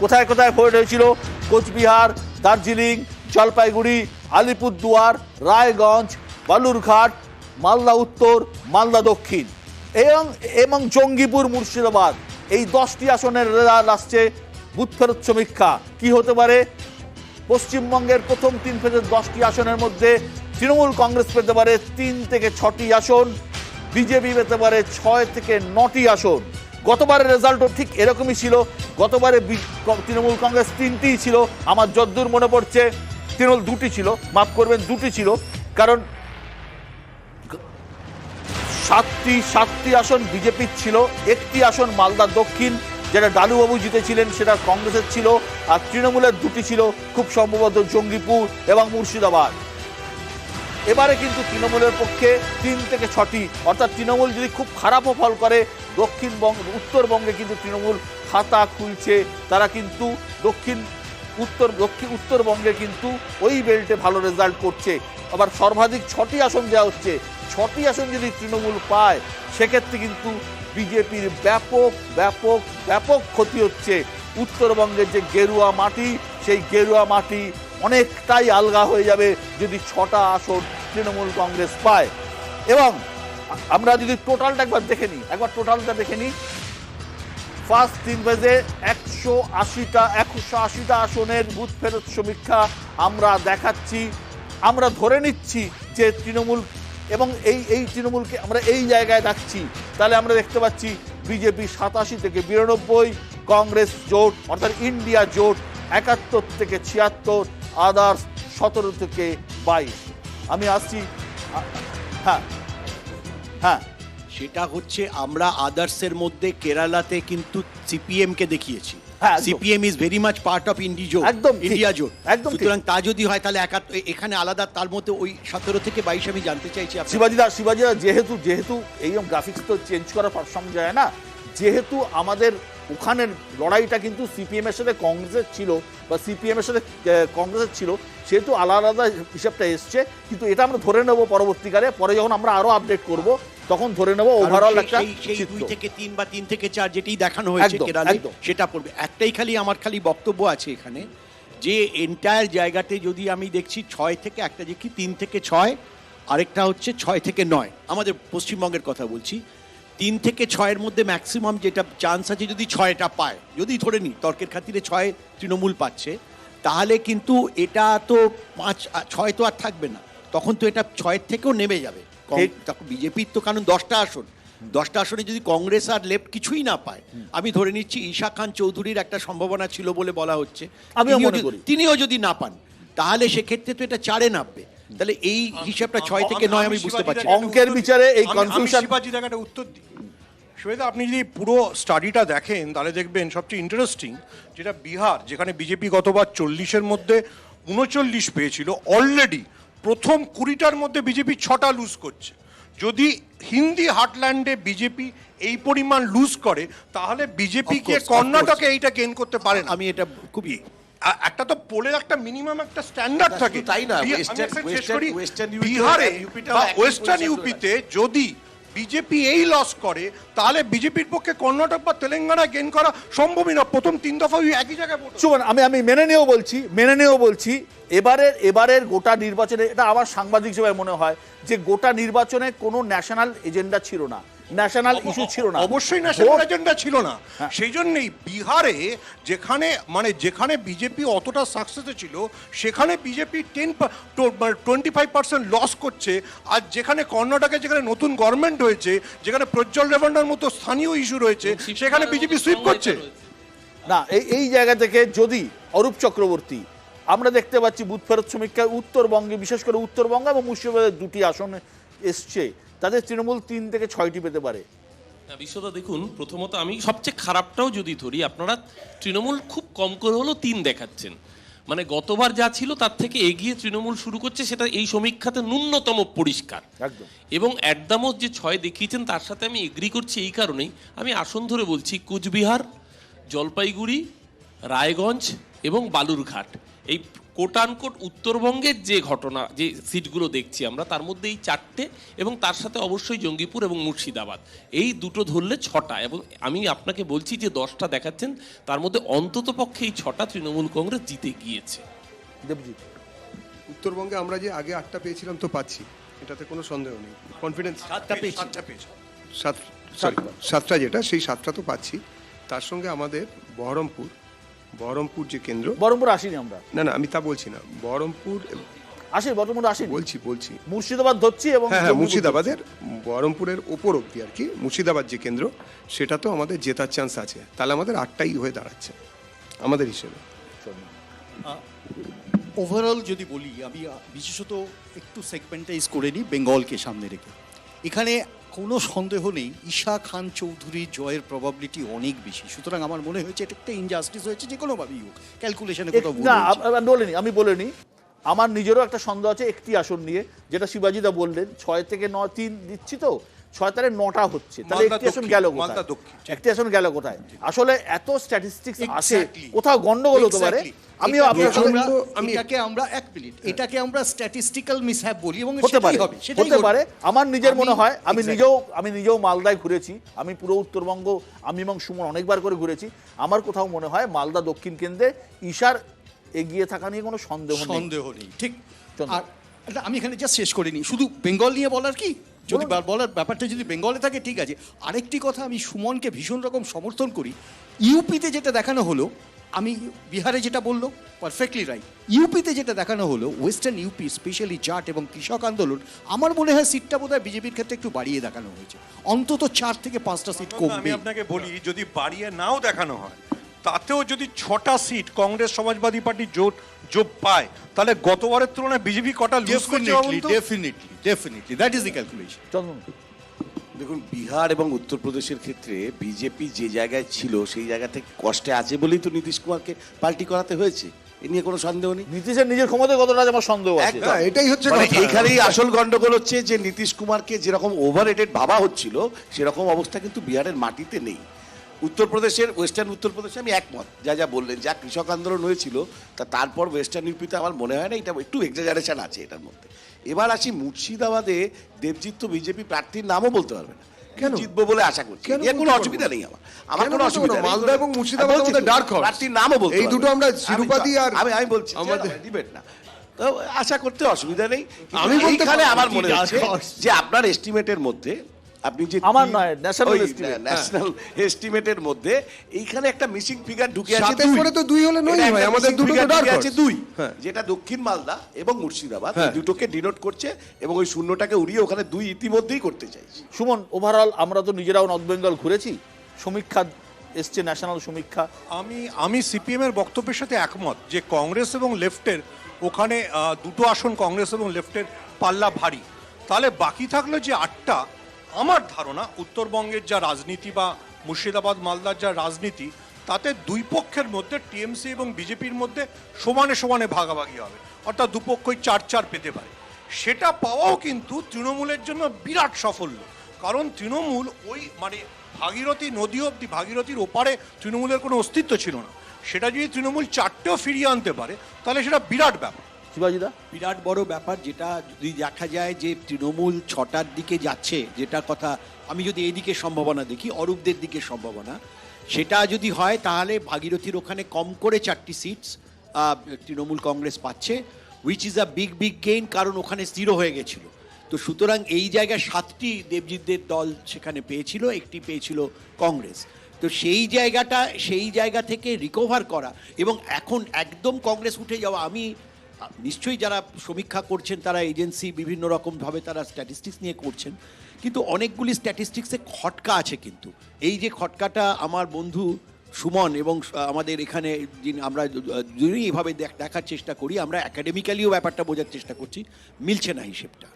কোথায় কোথায় ভোট হয়েছিল? কোচবিহার, দার্জিলিং, জলপাইগুড়ি, আলিপুরদুয়ার, রায়গঞ্জ, বালুরঘাট, মালদা উত্তর, মালদা দক্ষিণ এবং জঙ্গিপুর, মুর্শিদাবাদ। এই 10টি আসনের রেজাল্ট আসছে। বুথ ফেরত সমীক্ষা কি হতে পারে? পশ্চিমবঙ্গের প্রথম 3 ফেজের 10টি আসনের মধ্যে তৃণমূল কংগ্রেস পেতে পারে 3 থেকে 6টি আসন, বিজেপি পেতে পারে 6 থেকে 9টি আসন। গতবারের রেজাল্টও ঠিক এরকমই ছিল। গতবারে তৃণমূল কংগ্রেস 3টিই ছিল, আমার যদ্দূর মনে পড়ছে। তৃণমূল 2টি ছিল, মাফ করবেন 2টি ছিল, কারণ 7টি আসন বিজেপির ছিল, 1টি আসন মালদা দক্ষিণ যেটা ডালুবাবু জিতেছিলেন সেটা কংগ্রেসের ছিল, আর তৃণমূলের 2টি ছিল, খুব সম্ভবত জঙ্গিপুর এবং মুর্শিদাবাদ। এবারে কিন্তু তৃণমূলের পক্ষে 3 থেকে 6টি, অর্থাৎ তৃণমূল যদি খুব খারাপও ফল করে উত্তরবঙ্গে কিন্তু তৃণমূল খাতা খুলছে। তারা কিন্তু উত্তরবঙ্গে কিন্তু ওই বেল্টে ভালো রেজাল্ট করছে। আবার সর্বাধিক 6টি আসন দেওয়া হচ্ছে। 6টি আসন যদি তৃণমূল পায় সেক্ষেত্রে কিন্তু বিজেপির ব্যাপক ব্যাপক ব্যাপক ক্ষতি হচ্ছে। উত্তরবঙ্গের যে গেরুয়া মাটি, সেই গেরুয়া মাটি অনেকটাই আলগা হয়ে যাবে যদি 6টা আসন তৃণমূল কংগ্রেস পায়। এবং আমরা যদি টোটালটা একবার দেখে নিই, ফার্স্ট 3 ফেজে 180টা আসনের বুথ ফেরত সমীক্ষা আমরা দেখাচ্ছি। আমরা ধরে নিচ্ছি যে তৃণমূল, এবং এই তৃণমূলকে আমরা এই জায়গায় রাখছি, তাহলে আমরা দেখতে পাচ্ছি বিজেপি 87 থেকে 92, কংগ্রেস জোট অর্থাৎ ইন্ডিয়া জোট 71 থেকে 76, আদার্স 17 থেকে 22। আমি আসছি। হ্যাঁ, সেটা হচ্ছে আমরা আদার্সের মধ্যে কেরালাতে কিন্তু সিপিএম কে দেখিয়েছি। হ্যাঁ, CPM is very much part of India জোট। সুতরাং তা যদি হয় তাহলে এখানে আলাদা, তার মধ্যে ওই 17 থেকে 22 আমি জানতে চাইছি। শিবাজিদা যেহেতু এই গ্রাফিক্স তো চেঞ্জ করার সময় যায় না, যেহেতু আমাদের ওখানের লড়াইটা কিন্তু সিপিএম এর সাথে কংগ্রেসের ছিল, বা সিপিএম এর সাথে কংগ্রেসের ছিল, সেহেতু আলাদা আলাদা হিসাবটা এসছে। কিন্তু এটা আমরা ধরে নেব পরবর্তীকালে, পরে যখন আমরা আরো আপডেট করব তখন ধরে নেব ওভারঅল একটা সেই 2 থেকে 3 বা 3 থেকে 4 যেটি দেখানো হয়েছে কেরালে সেটা পড়বে। একটাই আমার খালি বক্তব্য আছে এখানে, যে এন্টায়ার জায়গাতে যদি আমি দেখছি 6 থেকে, একটা দেখি 3 থেকে 6, আরেকটা হচ্ছে 6 থেকে 9, আমাদের পশ্চিমবঙ্গের কথা বলছি। 3 থেকে 6-এর মধ্যে ম্যাক্সিমাম যেটা চান্স আছে যদি 6টা পায়, যদি ধরে নিই তর্কের খাতিরে 6 তৃণমূল পাচ্ছে, তাহলে কিন্তু এটা তো 6 তো আর থাকবে না, তখন তো এটা 6-এর থেকেও নেমে যাবে। তখন বিজেপির তো কারণ 10টা আসনে যদি কংগ্রেস আর লেফট কিছুই না পায়, আমি ধরে নিচ্ছি ঈশা খান চৌধুরীর একটা সম্ভাবনা ছিল বলে বলা হচ্ছে, তিনিও যদি না পান তাহলে সেক্ষেত্রে তো এটা 4-এ নামবে। তাহলে এই হিসাবটা 6 থেকে 9 আমি বুঝতে পারছি। অঙ্কের বিচারে এই কনফিউশন। একটা উত্তর দিই সুবেদা, আপনি যদি পুরো স্টাডিটা দেখেন তাহলে দেখবেন সবচেয়ে ইন্টারেস্টিং যেটা বিহার, যেখানে বিজেপি গতবার 40-এর মধ্যে 39 পেয়েছিল, অলরেডি প্রথম 20টার মধ্যে বিজেপি 6টা লুজ করছে। যদি হিন্দি হার্টল্যান্ডে বিজেপি এই পরিমাণ লুজ করে তাহলে বিজেপিকে কর্ণাটকে এইটা গেইন করতে পারে না। আমি এটা খুবই একটা তো পোলের একটা মিনিমাম একটা স্ট্যান্ডার্ড থাকে, তাই না? বিহারে বা ওয়েস্টার্ন ইউপিতে যদি বিজেপি এই লস করে তাহলে বিজেপির পক্ষে কর্ণাটক বা তেলেঙ্গানা গেইন করা সম্ভবই না। প্রথম 3 দফা একই জায়গায় আমি মেনে নিয়েও বলছি এবারের গোটা নির্বাচনে, এটা আমার সাংবাদিক হিসেবে মনে হয় যে গোটা নির্বাচনে কোনো ন্যাশনাল এজেন্ডা ছিল না, ন্যাশনাল ইস্যু ছিল না, অবশ্যই ন্যাশনাল এজেন্ডা ছিল না। সেই জন্যই বিহারে যেখানে বিজেপি অতটা সাকসেসে ছিল সেখানে বিজেপি 25% লস করছে। আর যেখানে কর্ণাটকে, যেখানে নতুন গভর্নমেন্ট হয়েছে, যেখানে প্রজ্জ্বল রেভান্নার মতো স্থানীয় ইস্যু রয়েছে, সেখানে বিজেপি সুইপ করছে না। এই জায়গা থেকে যদি অরূপ চক্রবর্তী, আমরা দেখতে পাচ্ছি বুথ ফেরত সমীক্ষায় উত্তরবঙ্গে, বিশেষ করে উত্তরবঙ্গ এবং মুর্শিদাবাদের 2টি আসন এসছে, তাদের তৃণমূল 3 থেকে 6টি পেতে পারে। বিশ্বদা দেখুন, প্রথমত আমি সবচেয়ে খারাপটাও যদি ধরি, আপনারা তৃণমূল খুব কম করে হলো 3 দেখাচ্ছেন, মানে গতবার যা ছিল তার থেকে এগিয়ে তৃণমূল শুরু করছে, সেটা এই সমীক্ষাতে ন্যূনতম পরিষ্কার একদম। এবং অ্যাডদামস যে 6 দেখিয়েছেন তার সাথে আমি এগ্রি করছি এই কারণেই, আমি আসন ধরে বলছি কোচবিহার, জলপাইগুড়ি, রায়গঞ্জ এবং বালুরঘাট, এই কোটানকোট উত্তরবঙ্গের যে ঘটনা, যে সিটগুলো দেখছি আমরা, তার মধ্যে এই 4টে এবং তার সাথে অবশ্যই জঙ্গিপুর এবং মুর্শিদাবাদ, এই দুটো ধরলে 6টা। এবং আমি আপনাকে বলছি যে 10টা দেখাচ্ছেন, তার মধ্যে অন্তত পক্ষে এই 6টা তৃণমূল কংগ্রেস জিতে গিয়েছে। দেবজিৎ, উত্তরবঙ্গে আমরা যে আগে 8টা পেয়েছিলাম তো পাচ্ছি, এটাতে কোনো সন্দেহ নেই। কনফিডেন্স 7টা পেয়েছি। 7টা যেটা, সেই 7টা তো পাচ্ছি। তার সঙ্গে আমাদের বহরমপুর যে কেন্দ্র, বহরমপুর আসিনি আমরা। না আমি তা বলছি না, বহরমপুর বহরমপুর আসিনি বলছি মুর্শিদাবাদ ধরছি এবং হ্যাঁ মুর্শিদাবাদের বহরমপুরের ওপর অব্দি আর কি, মুর্শিদাবাদ যে কেন্দ্র, সেটা তো আমাদের জেতার চান্স আছে। তাহলে আমাদের 8টাই হয়ে দাঁড়াচ্ছে আমাদের হিসেবে। ওভারঅল যদি বলি, আমি বিশেষত একটু সেগমেন্টাইজ করে নিই বেঙ্গলকে সামনে রেখে। এখানে কোনো সন্দেহ নেই ঈশা খান চৌধুরীর জয়ের প্রবাবিলিটি অনেক বেশি। সুতরাং আমার মনে হয়েছে এটা একটা ইনজাস্টিস হয়েছে, যে কোনোভাবেই হোক ক্যালকুলেশনে কোথাও ভুল না, হয়েছে। আমি বলিনি। আমার নিজেরও একটা সন্দেহ আছে একটি আসন নিয়ে, যেটা শিবাজিদা বললেন 6 থেকে 9, 3 দিচ্ছি তো 6 তারে 9টা হচ্ছে, তাহলে একটি আসন গেল কোথায়? একটি আসন গেল কোথায়? আসলে এত স্ট্যাটিস্টিক্স আছে, কোথাও গন্ডগোল হতে পারে। আমিও আপনার সঙ্গে এটাকে আমরা স্ট্যাটিস্টিক্যাল মিসহ্যাপ বলি এবং হতে পারে, সেটাই হতে পারে। আমার নিজের মনে হয়, আমি Exactly. নিজেও মালদায় ঘুরেছি, আমি পুরো উত্তরবঙ্গ আমি এবং সুমন অনেকবার করে ঘুরেছি। আমার কোথাও মনে হয় মালদা দক্ষিণ কেন্দ্রে ঈশার এগিয়ে থাকা নিয়ে কোনো সন্দেহ নেই। ঠিক। চন্দ্র। আর আমি এখানে জাস্ট শেষ করিনি, শুধু বেঙ্গল নিয়ে বলার কি, যদি বলার ব্যাপারটা যদি বেঙ্গলে থাকে ঠিক আছে। আরেকটি কথা, আমি সুমনকে ভীষণ রকম সমর্থন করি। ইউপিতে যেটা দেখানো হলো, আমি বিহারে যেটা বললো পারফেক্টলি রাইট, ইউপিতে যেটা দেখানো হলো, ওয়েস্টার্ন ইউপি স্পেশালি জাট এবং কৃষক আন্দোলন, আমার মনে হয় সিটটা বোধহয় বিজেপির ক্ষেত্রে একটু বাড়িয়ে দেখানো হয়েছে, অন্তত 4 থেকে 5টা সিট আমি কমবে। আপনাকে বলি, যদি বাড়িয়ে নাও দেখানো হয়, তাতেও যদি 6টা সিট কংগ্রেস সমাজবাদী পার্টি জোট পায়, তাহলে গতবারের তুলনায় বিজেপি কটা লুজ করছে? Definitely that is the calculation. Chandan, দেখুন, বিহার এবং উত্তরপ্রদেশের ক্ষেত্রে বিজেপি যে জায়গায় ছিল সেই জায়গা থেকে কষ্টে আছে বলেই তো নীতিশ কুমারকে পাল্টি করাতে হয়েছে, এ নিয়ে কোনো সন্দেহ নেই। নীতিশের নিজের ক্ষমতায় কতটা আমার সন্দেহ আছে। একদম। এটাই হচ্ছে মানে কথা। এখানেই আসল গন্ডগোল হচ্ছে যে নীতিশ কুমারকে যেরকম ওভাররেটেড ভাবা হচ্ছিল, সেরকম অবস্থা কিন্তু বিহারের মাটিতে নেই। উত্তরপ্রদেশের, ওয়েস্টার্ন উত্তরপ্রদেশে আমি একমত, যা বললেন, যা কৃষক আন্দোলন হয়েছিল তারপর ওয়েস্টার্ন ইউপিতে আমার মনে হয় না, এটা একটু এক্সাজারেশন আছে এটার মধ্যে। এবার আসি মুর্শিদাবাদে, দেবজিৎ তো বিজেপি প্রার্থীর নামও বলতে পারবে না, কেন জিতবো বলে আশা করছি, এর কোনো অসুবিধা নেই। আমার কোনো অসুবিধা নেই। মালদা এবং মুর্শিদাবাদ আমাদের ডার্ক হর্স, প্রার্থীর নামও বলতে এই দুটো আমরা শিরোপাদি আর আমি বলছি আমাদের ডিবেট না, তো আশা করতে অসুবিধা নেই। আমি বলতে এইখানে পারি আমার মনে হচ্ছে যে আপনার এস্টিমেটের মধ্যে, আপনি যে আমার নয়, ন্যাশনাল এস্টিমেট, ন্যাশনাল এস্টিমেটের মধ্যে এইখানে একটা মিসিং ফিগার ঢুকে আছে। 7 পরে তো 2 হলে নয় ভাই, আমাদের দুটো তো ডার্ক আছে 2, যেটা দক্ষিণ মালদা এবং মুর্শিদাবাদ, এই দুটোকে ডিনোট করছে এবং ওই শূন্যটাকে উড়িয়ে ওখানে 2 ইতিমধ্যেই করতে চাইছে। সুমন, ওভারঅল আমরা তো নিজেরাও নর্থ বেঙ্গল ঘুরেছি, সমীক্ষা এসছে, ন্যাশনাল সমীক্ষা। আমি সিপিএম এর বক্তব্যের সাথে একমত যে কংগ্রেস এবং লেফটের ওখানে দুটো আসন কংগ্রেস এবং লেফটের পাল্লা ভারী। তাহলে বাকি থাকলো যে 8টা, আমার ধারণা উত্তরবঙ্গের যা রাজনীতি বা মুর্শিদাবাদ মালদার যা রাজনীতি, তাতে দুই পক্ষের মধ্যে টিএমসি এবং বিজেপির মধ্যে সমানে সমানে ভাগাভাগি হবে, অর্থাৎ দুপক্ষই 4-4 পেতে পারে। সেটা পাওয়াও কিন্তু তৃণমূলের জন্য বিরাট সাফল্য, কারণ তৃণমূল ওই মানে ভাগীরথী নদী অবধি, ভাগীরথীর ওপারে তৃণমূলের কোনো অস্তিত্ব ছিল না। সেটা যদি তৃণমূল 4টেও ফিরিয়ে আনতে পারে, তাহলে সেটা বিরাট ব্যাপার। শিবাজিদা, বিরাট বড় ব্যাপার, যেটা যদি দেখা যায় যে তৃণমূল 6টার দিকে যাচ্ছে, যেটার কথা আমি যদি এইদিকে সম্ভাবনা দেখি, অরূপদের দিকে সম্ভাবনা, সেটা যদি হয় তাহলে ভাগীরথীর ওখানে কম করে 4টি সিটস তৃণমূল কংগ্রেস পাচ্ছে, which is a big gain, কারণ ওখানে 0 হয়ে গেছিল। তো সুতরাং এই জায়গায় 7টি দেবজিৎদের দল সেখানে পেয়েছিল, একটি পেয়েছিল কংগ্রেস। তো সেই জায়গা থেকে রিকভার করা এবং এখন একদম কংগ্রেস উঠে যাওয়া, আমি নিশ্চয়ই যারা সমীক্ষা করছেন তারা এজেন্সি বিভিন্ন রকমভাবে তারা স্ট্যাটিস্টিক্স নিয়ে করছেন, কিন্তু অনেকগুলি স্ট্যাটিস্টিক্সে খটকা আছে। কিন্তু এই যে খটকাটা আমার বন্ধু সুমন এবং আমাদের এখানে আমরা দুজনেই এভাবে দেখার চেষ্টা করি, আমরা একাডেমিক্যালিও ব্যাপারটা বোঝার চেষ্টা করছি, মিলছে না হিসেবটা।